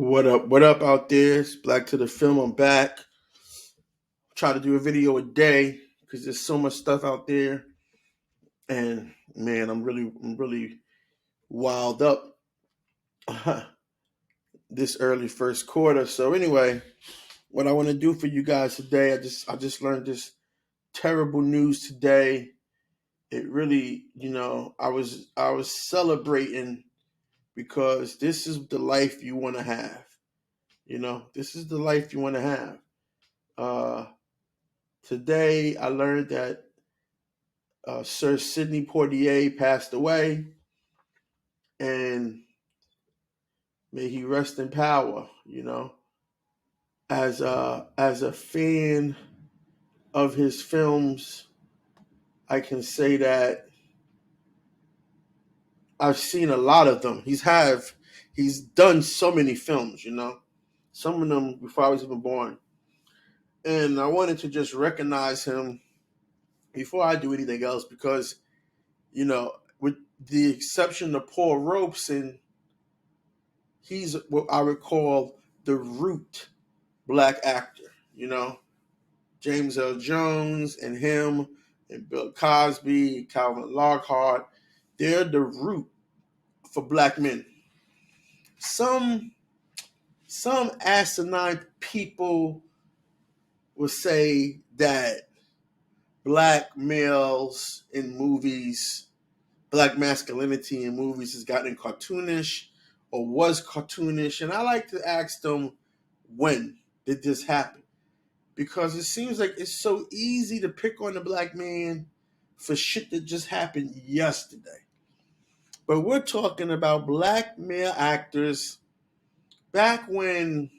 What up? What up out there? It's Black to the Film. I'm back. Try to do a video a day because there's so much stuff out there, and man, I'm really wild up this early first quarter. So anyway, what I want to do for you guys today, I just learned this terrible news today. It really, I was celebrating because this is the life you want to have. This is the life you want to have. Uh, Today, I learned that Sir Sidney Poitier passed away, and may he rest in power. As a fan of his films, I can say that I've seen a lot of them. He's done so many films. Some of them before I was even born, and I wanted to just recognize him before I do anything else because with the exception of Paul Robeson, he's what I would call the root black actor. James L. Jones and him and Bill Cosby, Calvin Lockhart, they're the root for black men. Some asinine people will say that black males in movies, black masculinity in movies has gotten cartoonish or was cartoonish. And I like to ask them, when did this happen? Because it seems like it's so easy to pick on the black man for shit that just happened yesterday. But we're talking about black male actors back when,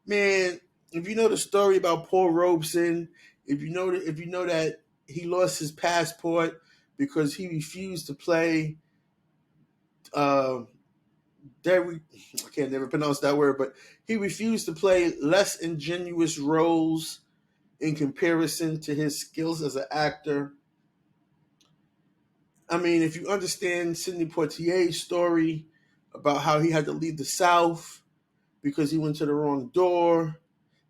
man, if you know the story about Paul Robeson, if you know that he lost his passport because he refused to play I can't never pronounce that word, but he refused to play less ingenuous roles in comparison to his skills as an actor. I mean, if you understand Sidney Poitier's story about how he had to leave the South because he went to the wrong door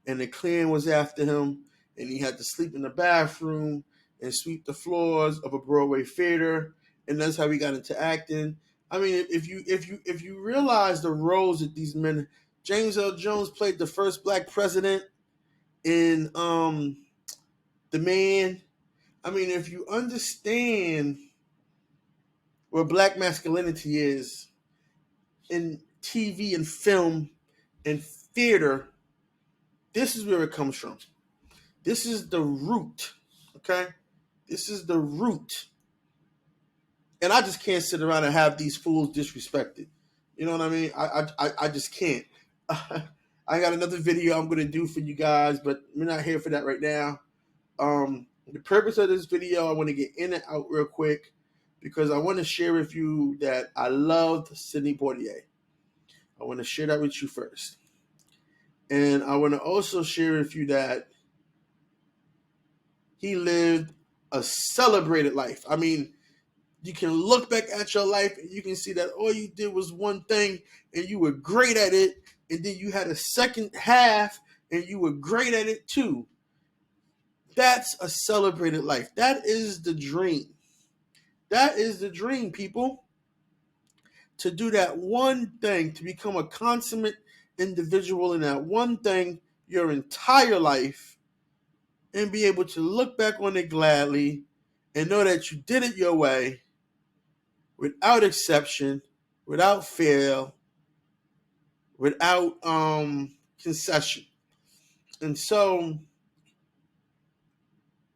and the Klan was after him and he had to sleep in the bathroom and sweep the floors of a Broadway theater, and that's how he got into acting. I mean, if you realize the roles that these men, James L. Jones played the first black president in The Man. I mean, if you understand what black masculinity is in TV and film and theater, this is where it comes from. This is the root, okay? This is the root. And I just can't sit around and have these fools disrespected. You know what I mean? I just can't. I got another video I'm going to do for you guys, but we're not here for that right now. The purpose of this video, I want to get in and out real quick because I want to share with you that I loved Sidney Poitier. I want to share that with you first. And I want to also share with you that he lived a celebrated life. I mean, you can look back at your life and you can see that all you did was one thing and you were great at it. And then you had a second half and you were great at it too. That's a celebrated life. That is the dream. That is the dream, people. To do that one thing, to become a consummate individual in that one thing your entire life and be able to look back on it gladly and know that you did it your way, without exception, without fail, without concession. And so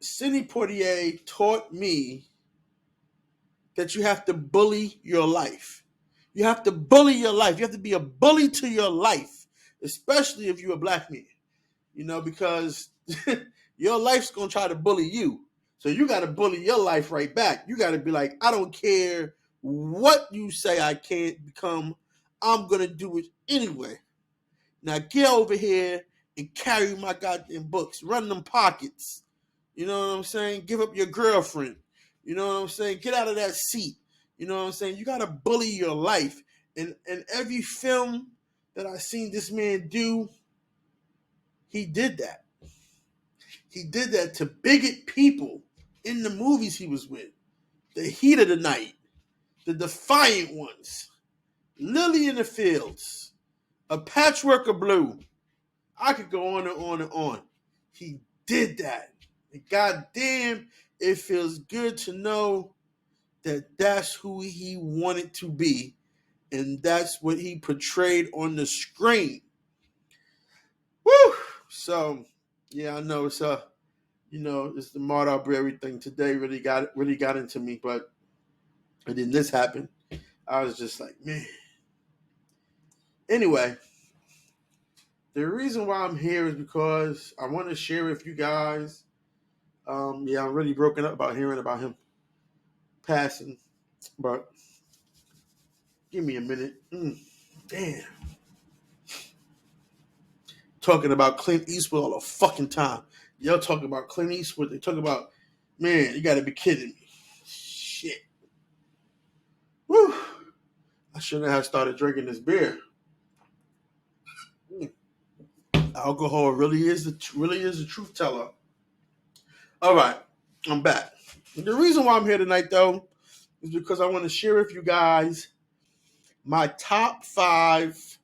Sidney Poitier taught me that you have to bully your life. You have to bully your life. You have to be a bully to your life, especially if you're a black man. Because your life's going to try to bully you. So you got to bully your life right back. You got to be like, I don't care what you say I can't become. I'm going to do it anyway. Now get over here and carry my goddamn books. Run them pockets. You know what I'm saying? Give up your girlfriend. You know what I'm saying? Get out of that seat. You know what I'm saying? You got to bully your life. And every film that I seen this man do, he did that. He did that to bigot people in the movies he was with. The Heat of the Night, The Defiant Ones, Lily in the Fields, A Patchwork of Blue. I could go on and on and on. He did that. And goddamn, it feels good to know that that's who he wanted to be. And that's what he portrayed on the screen. Woo! So, yeah, I know it's it's the Marbury thing today really got into me, but and then this happened. I was just like, man. Anyway, the reason why I'm here is because I want to share with you guys. I'm really broken up about hearing about him passing, but give me a minute. Damn. Talking about Clint Eastwood all the fucking time. Y'all talking about Clint Eastwood. They talk about, man, you gotta be kidding me. Shit. Woo. I shouldn't have started drinking this beer. Alcohol really is the truth teller. All right, I'm back. The reason why I'm here tonight, though, is because I want to share with you guys my top 5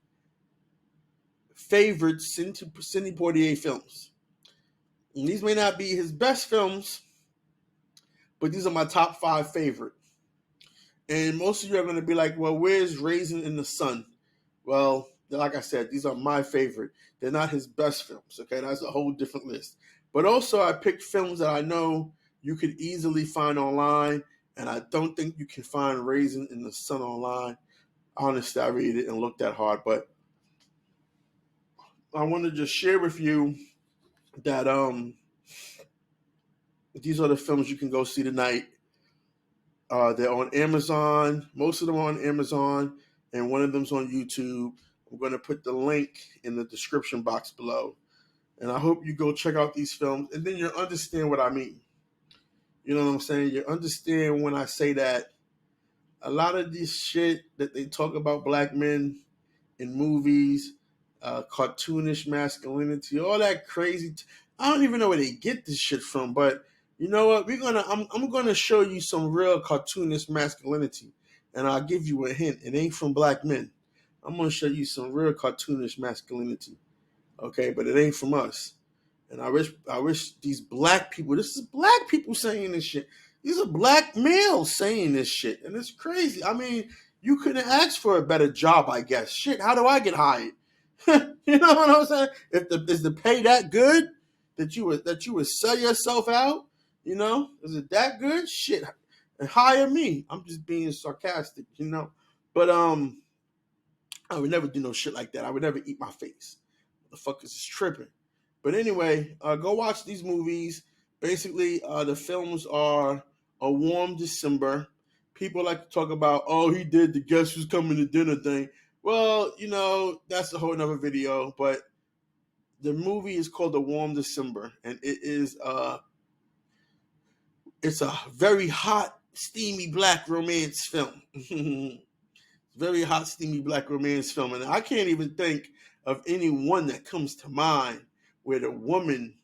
favorite Sidney Poitier films. And these may not be his best films, but these are my top 5 favorite. And most of you are going to be like, well, where's Raisin in the Sun? Well, like I said, these are my favorite. They're not his best films, okay? That's a whole different list. But also, I picked films that I know you could easily find online, and I don't think you can find Raisin in the Sun online. Honestly, I really didn't look that hard, but I want to just share with you that these are the films you can go see tonight. They're on Amazon. Most of them are on Amazon, and one of them's on YouTube. I'm going to put the link in the description box below. And I hope you go check out these films, and then you'll understand what I mean. You know what I'm saying? You understand when I say that a lot of this shit that they talk about black men in movies, cartoonish masculinity, all that crazy. I don't even know where they get this shit from, but you know what? I'm gonna show you some real cartoonish masculinity, and I'll give you a hint. It ain't from black men. I'm gonna show you some real cartoonish masculinity, okay? But it ain't from us. And I wish these black people. This is black people saying this shit. These are black males saying this shit, and it's crazy. I mean, you couldn't ask for a better job, I guess. Shit, how do I get hired? You know what I'm saying? Is the pay that good that you would sell yourself out? You know, is it that good? Shit, hire me. I'm just being sarcastic, you know. But I would never do no shit like that. I would never eat my face. The fuckers is tripping. But anyway, go watch these movies. Basically, the films are A Warm December. People like to talk about, oh, he did the Guess Who's Coming to Dinner thing. Well, you know, that's a whole nother video. But the movie is called A Warm December. And it's a very hot, steamy black romance film. Very hot, steamy black romance film. And I can't even think of any one that comes to mind where the woman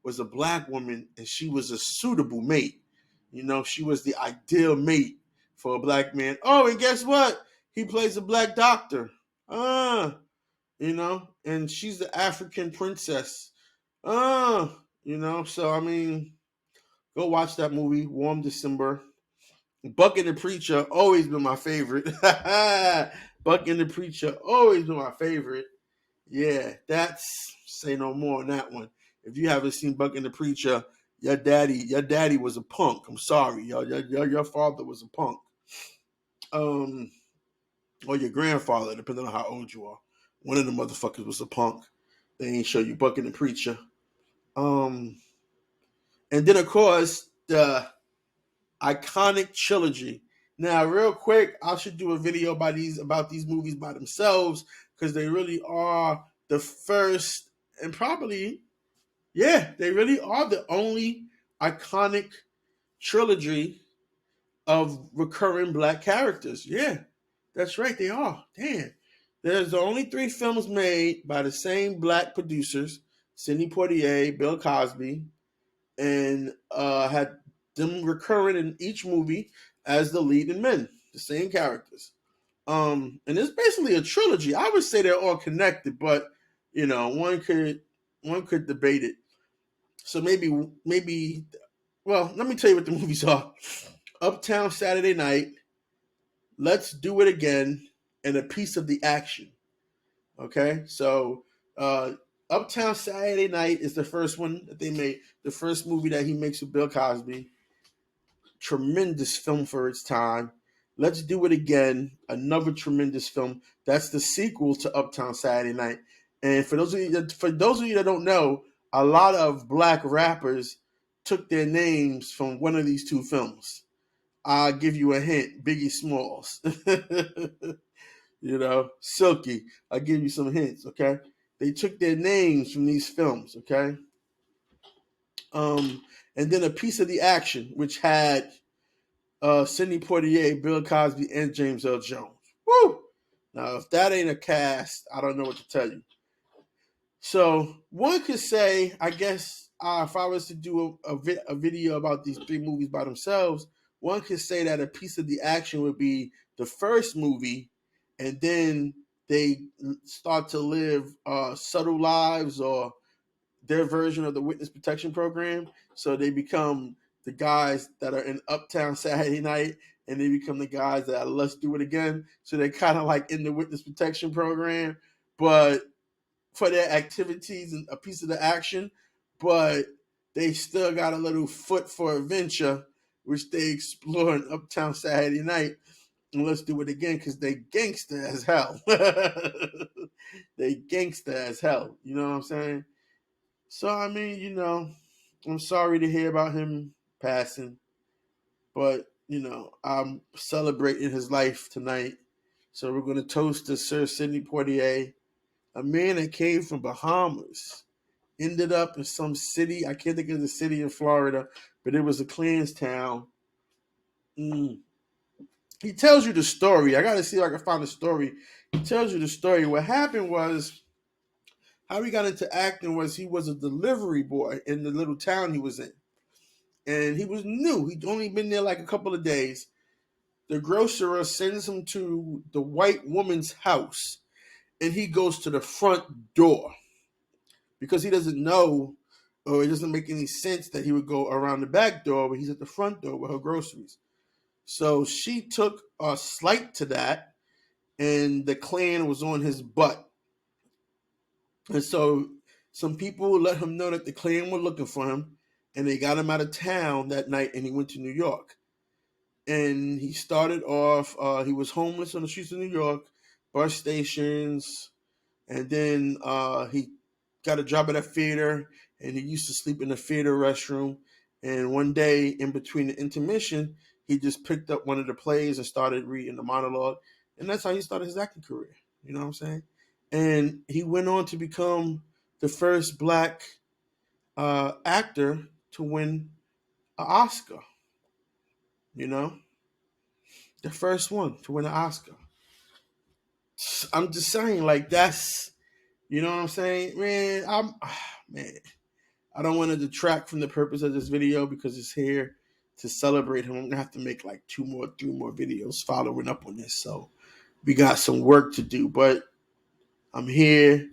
was a black woman and she was a suitable mate. You know, she was the ideal mate for a black man. Oh, and guess what? He plays a black doctor. You know, and she's the African princess. You know, so I mean, go watch that movie, Warm December. Buck and the Preacher, always been my favorite. Buck and the Preacher, always been my favorite. Yeah, that's say no more on that one. If you haven't seen Buck and the Preacher, your daddy was a punk. I'm sorry, your father was a punk. Or your grandfather, depending on how old you are. One of the motherfuckers was a punk. They ain't show you Buck and the Preacher. And then of course the iconic trilogy. Now, real quick, I should do a video about these movies by themselves because they really are the first and probably, yeah, they really are the only iconic trilogy of recurring black characters. Yeah, that's right, they are. Damn. There's only 3 films made by the same black producers, Sidney Poitier, Bill Cosby, and had them recurring in each movie as the leading men, the same characters. And it's basically a trilogy. I would say they're all connected, but one could debate it. So maybe well, let me tell you what the movies are: Uptown Saturday Night, Let's Do It Again, and A Piece of the Action. Okay, so uh, Uptown Saturday Night is the first one that they made, the first movie that he makes with Bill Cosby. Tremendous film for its time. Let's Do It Again, another tremendous film. That's the sequel to Uptown Saturday Night. And for those of you that don't know, a lot of black rappers took their names from one of these 2 films. I'll give you a hint: Biggie Smalls, Silky. I'll give you some hints. Okay, they took their names from these films. Okay, and then A Piece of the Action, which had Sidney Poitier, Bill Cosby, and James L. Jones. Woo! Now, if that ain't a cast, I don't know what to tell you. So one could say, I guess, if I was to do a video about these 3 movies by themselves, one could say that A Piece of the Action would be the first movie, and then they start to live subtle lives, or their version of the witness protection program. So they become the guys that are in Uptown Saturday Night, and they become the guys that are Let's Do It Again. So they're kind of like in the witness protection program, but for their activities and A Piece of the Action, but they still got a little foot for adventure, which they explore in Uptown Saturday Night. And Let's Do It Again, because they gangster as hell. They gangster as hell. You know what I'm saying? So, I mean, I'm sorry to hear about him passing, but, I'm celebrating his life tonight. So we're going to toast to Sir Sidney Poitier, a man that came from Bahamas, ended up in some city. I can't think of the city in Florida, but it was a Klan's town. He tells you the story. I got to see if I can find the story. He tells you the story. What happened was, how he got into acting was, he was a delivery boy in the little town he was in. And he was new. He'd only been there like a couple of days. The grocer sends him to the white woman's house, and he goes to the front door because he doesn't know, or it doesn't make any sense that he would go around the back door, but he's at the front door with her groceries. So she took a slight to that, and the Klan was on his butt. And so some people let him know that the Klan were looking for him, and they got him out of town that night, and he went to New York. And he started off, he was homeless on the streets of New York, bus stations, and then he got a job at a theater, and he used to sleep in the theater restroom. And one day, in between the intermission, he just picked up one of the plays and started reading the monologue. And that's how he started his acting career. You know what I'm saying? And he went on to become the first black actor to win an Oscar. You know, the first one to win an Oscar. I'm just saying, like, that's, you know what I'm saying, man. Man, I don't want to detract from the purpose of this video because it's here to celebrate him. I'm gonna have to make like 3 more videos following up on this. So we got some work to do, but I'm here,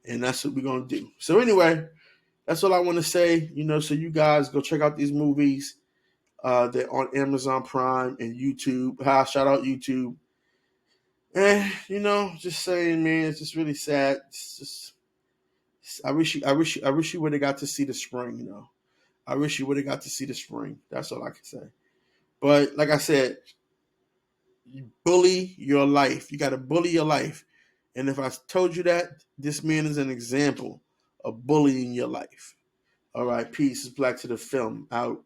and that's what we're gonna do. So anyway, that's all I want to say. So you guys go check out these movies. They're on Amazon Prime and YouTube. Shout out YouTube. And just saying, man, it's just really sad. It's just, I wish you would have got to see the spring. I wish you would have got to see the spring. That's all I can say. But like I said, you bully your life. You got to bully your life. And if I told you that, this man is an example of bullying your life. All right, peace. It's Black to the Film. Out.